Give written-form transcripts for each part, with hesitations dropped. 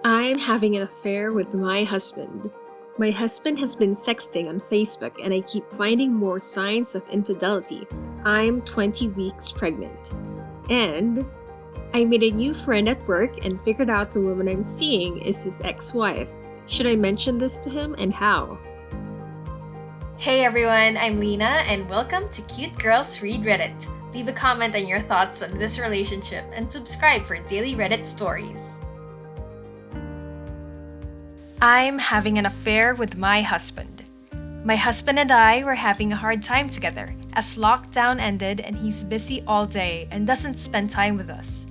I'm having an affair with my husband. My husband has been sexting on Facebook and I keep finding more signs of infidelity. I'm 20 weeks pregnant. And I made a new friend at work and figured out the woman I'm seeing is his ex-wife. Should I mention this to him and how? Hey everyone, I'm Lina and welcome to Cute Girls Read Reddit. Leave a comment on your thoughts on this relationship and subscribe for daily Reddit stories. I'm having an affair with my husband. My husband and I were having a hard time together as lockdown ended and he's busy all day and doesn't spend time with us.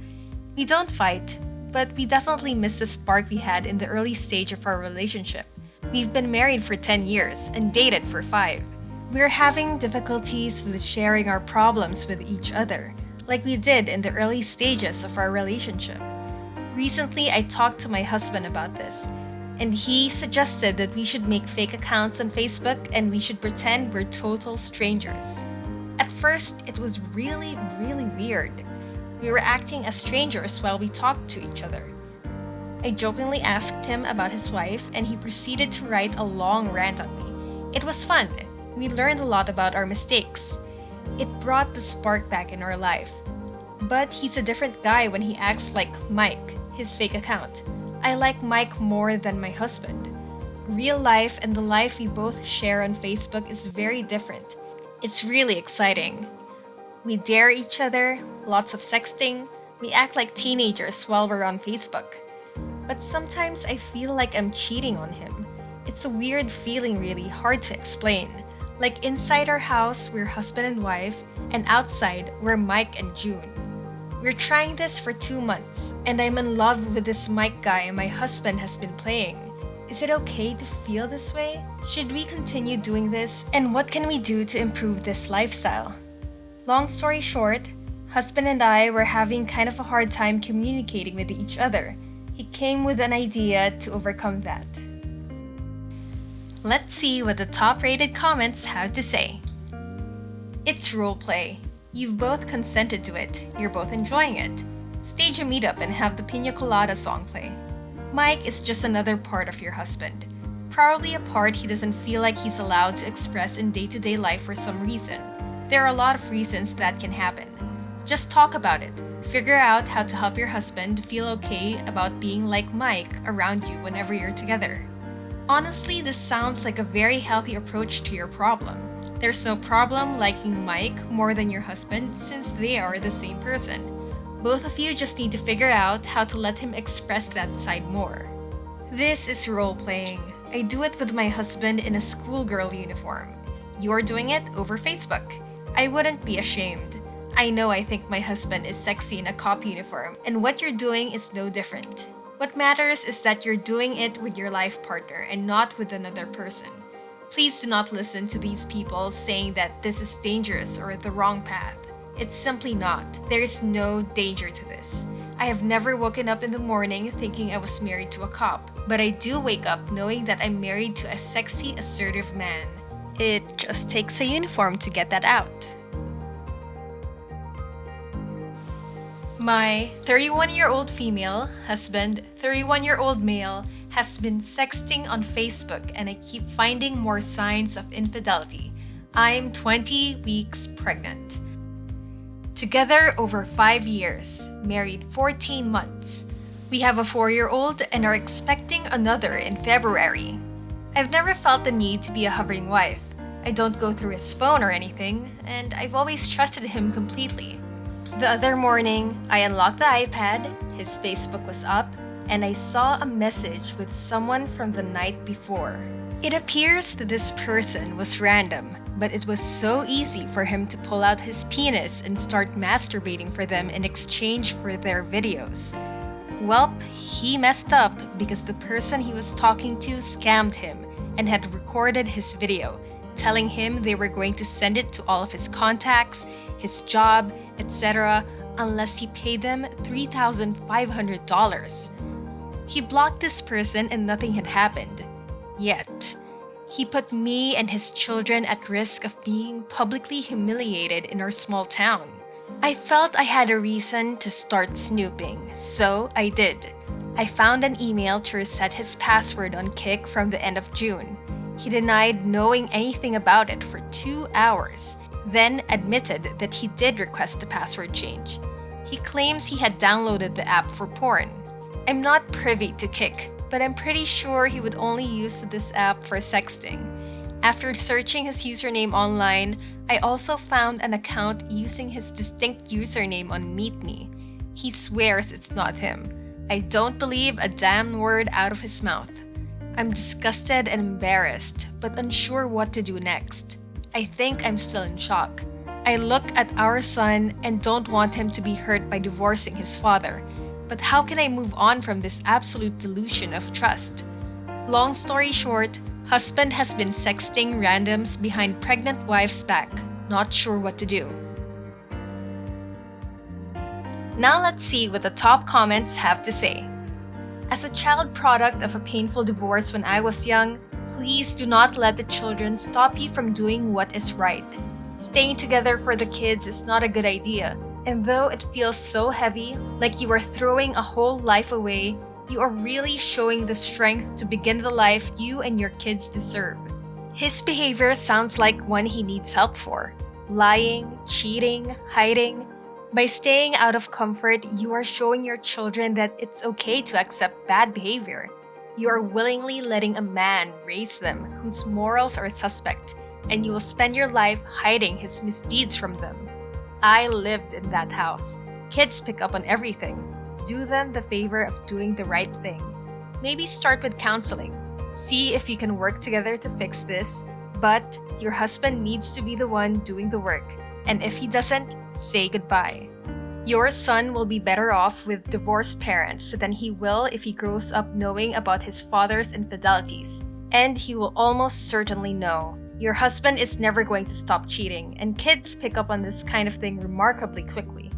We don't fight, but we definitely miss the spark we had in the early stage of our relationship. We've been married for 10 years and dated for 5. We're having difficulties with sharing our problems with each other, like we did in the early stages of our relationship. Recently, I talked to my husband about this, and he suggested that we should make fake accounts on Facebook and we should pretend we're total strangers. At first, it was really weird. We were acting as strangers while we talked to each other. I jokingly asked him about his wife and he proceeded to write a long rant on me. It was fun. We learned a lot about our mistakes. It brought the spark back in our life. But he's a different guy when he acts like Mike, his fake account. I like Mike more than my husband. Real life and the life we both share on Facebook is very different. It's really exciting. We dare each other, lots of sexting, we act like teenagers while we're on Facebook. But sometimes I feel like I'm cheating on him. It's a weird feeling, really hard to explain. Like inside our house, we're husband and wife, and outside, we're Mike and June. We're trying this for 2 months, and I'm in love with this Mike guy my husband has been playing. Is it okay to feel this way? Should we continue doing this? And what can we do to improve this lifestyle? Long story short, husband and I were having kind of a hard time communicating with each other. He came with an idea to overcome that. Let's see what the top-rated comments have to say. It's roleplay. You've both consented to it. You're both enjoying it. Stage a meetup and have the Pina Colada song play. Mike is just another part of your husband. Probably a part he doesn't feel like he's allowed to express in day-to-day life for some reason. There are a lot of reasons that can happen. Just talk about it. Figure out how to help your husband feel okay about being like Mike around you whenever you're together. Honestly, this sounds like a very healthy approach to your problem. There's no problem liking Mike more than your husband since they are the same person. Both of you just need to figure out how to let him express that side more. This is role-playing. I do it with my husband in a schoolgirl uniform. You're doing it over Facebook. I wouldn't be ashamed. I know I think my husband is sexy in a cop uniform, and what you're doing is no different. What matters is that you're doing it with your life partner and not with another person. Please do not listen to these people saying that this is dangerous or the wrong path. It's simply not. There is no danger to this. I have never woken up in the morning thinking I was married to a cop, but I do wake up knowing that I'm married to a sexy, assertive man. It just takes a uniform to get that out. My 31-year-old female husband, 31-year-old male, has been sexting on Facebook and I keep finding more signs of infidelity. I'm 20 weeks pregnant. Together over 5 years, married 14 months. We have a 4-year-old and are expecting another in February. I've never felt the need to be a hovering wife. I don't go through his phone or anything, and I've always trusted him completely. The other morning, I unlocked the iPad, his Facebook was up, and I saw a message with someone from the night before. It appears that this person was random, but it was so easy for him to pull out his penis and start masturbating for them in exchange for their videos. Welp, he messed up because the person he was talking to scammed him and had recorded his video, telling him they were going to send it to all of his contacts, his job, etc., unless he paid them $3,500. He blocked this person and nothing had happened. Yet, he put me and his children at risk of being publicly humiliated in our small town. I felt I had a reason to start snooping, so I did. I found an email to reset his password on Kik from the end of June. He denied knowing anything about it for 2 hours, then admitted that he did request a password change. He claims he had downloaded the app for porn. I'm not privy to Kik, but I'm pretty sure he would only use this app for sexting. After searching his username online, I also found an account using his distinct username on MeetMe. He swears it's not him. I don't believe a damn word out of his mouth. I'm disgusted and embarrassed, but unsure what to do next. I think I'm still in shock. I look at our son and don't want him to be hurt by divorcing his father. But how can I move on from this absolute delusion of trust? Long story short, husband has been sexting randoms behind pregnant wife's back. Not sure what to do. Now let's see what the top comments have to say. As a child product of a painful divorce when I was young, please do not let the children stop you from doing what is right. Staying together for the kids is not a good idea, and though it feels so heavy, like you are throwing a whole life away, you are really showing the strength to begin the life you and your kids deserve. His behavior sounds like one he needs help for. Lying, cheating, hiding. By staying out of comfort, you are showing your children that it's okay to accept bad behavior. You are willingly letting a man raise them whose morals are suspect, and you will spend your life hiding his misdeeds from them. I lived in that house. Kids pick up on everything. Do them the favor of doing the right thing. Maybe start with counseling. See if you can work together to fix this, but your husband needs to be the one doing the work. And if he doesn't, say goodbye. Your son will be better off with divorced parents than he will if he grows up knowing about his father's infidelities. And he will almost certainly know. Your husband is never going to stop cheating, and kids pick up on this kind of thing remarkably quickly.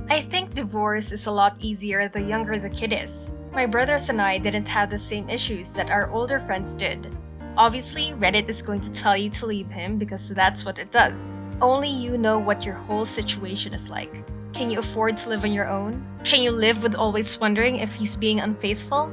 I think divorce is a lot easier the younger the kid is. My brothers and I didn't have the same issues that our older friends did. Obviously, Reddit is going to tell you to leave him because that's what it does. Only you know what your whole situation is like. Can you afford to live on your own? Can you live with always wondering if he's being unfaithful?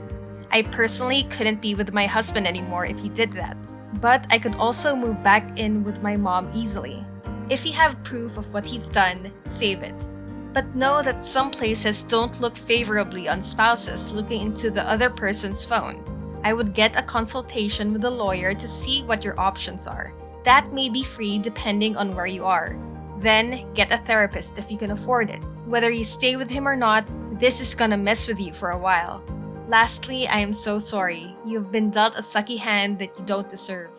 I personally couldn't be with my husband anymore if he did that. But I could also move back in with my mom easily. If you have proof of what he's done, save it. But know that some places don't look favorably on spouses looking into the other person's phone. I would get a consultation with a lawyer to see what your options are. That may be free depending on where you are. Then, get a therapist if you can afford it. Whether you stay with him or not, this is gonna mess with you for a while. Lastly, I am so sorry. You've been dealt a sucky hand that you don't deserve.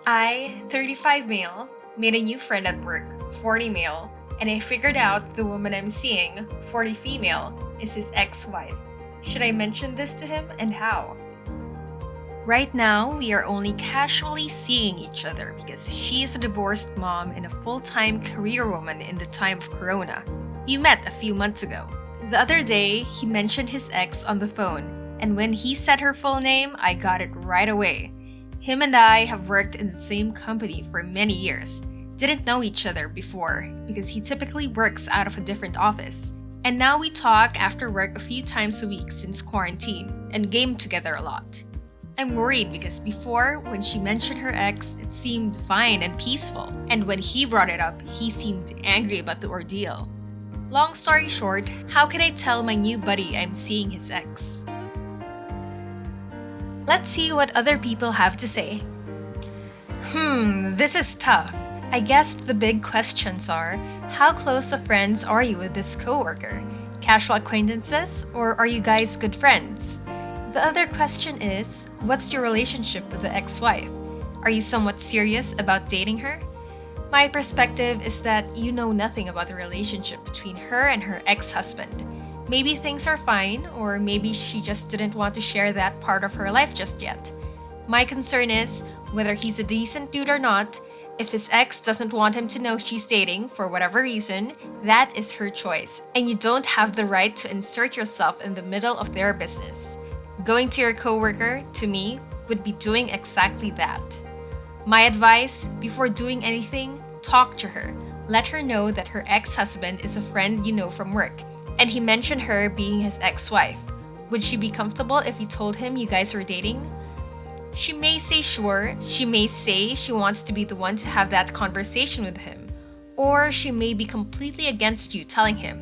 I, 35 male, made a new friend at work, 40 male, and I figured out the woman I'm seeing, 40 female, is his ex-wife. Should I mention this to him, and how? Right now, we are only casually seeing each other because she is a divorced mom and a full-time career woman in the time of Corona. We met a few months ago. The other day, he mentioned his ex on the phone, and when he said her full name, I got it right away. Him and I have worked in the same company for many years. Didn't know each other before because he typically works out of a different office. And now we talk after work a few times a week since quarantine and game together a lot. I'm worried because before, when she mentioned her ex, it seemed fine and peaceful. And when he brought it up, he seemed angry about the ordeal. Long story short, how can I tell my new buddy I'm seeing his ex? Let's see what other people have to say. This is tough. I guess the big questions are, how close of friends are you with this coworker? Casual acquaintances, or are you guys good friends? The other question is, what's your relationship with the ex-wife? Are you somewhat serious about dating her? My perspective is that you know nothing about the relationship between her and her ex-husband. Maybe things are fine, or maybe she just didn't want to share that part of her life just yet. My concern is, whether he's a decent dude or not, if his ex doesn't want him to know she's dating for whatever reason, that is her choice, and you don't have the right to insert yourself in the middle of their business. Going to your coworker, to me, would be doing exactly that. My advice, before doing anything, talk to her. Let her know that her ex-husband is a friend you know from work, and he mentioned her being his ex-wife. Would she be comfortable if you told him you guys were dating? She may say sure, she may say she wants to be the one to have that conversation with him, or she may be completely against you telling him,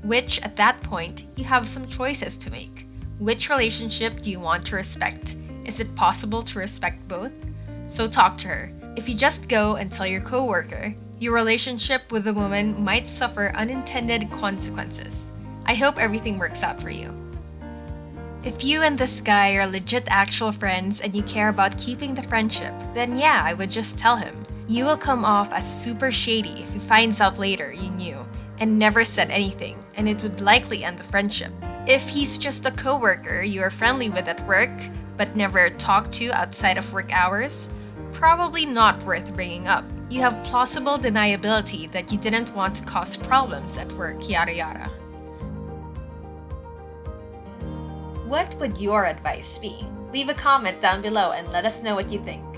which at that point, you have some choices to make. Which relationship do you want to respect? Is it possible to respect both? So talk to her. If you just go and tell your coworker, your relationship with the woman might suffer unintended consequences. I hope everything works out for you. If you and this guy are legit actual friends and you care about keeping the friendship, then yeah, I would just tell him. You will come off as super shady if he finds out later you knew and never said anything, and it would likely end the friendship. If he's just a coworker you are friendly with at work but never talked to outside of work hours, probably not worth bringing up. You have plausible deniability that you didn't want to cause problems at work, yada yada. What would your advice be? Leave a comment down below and let us know what you think.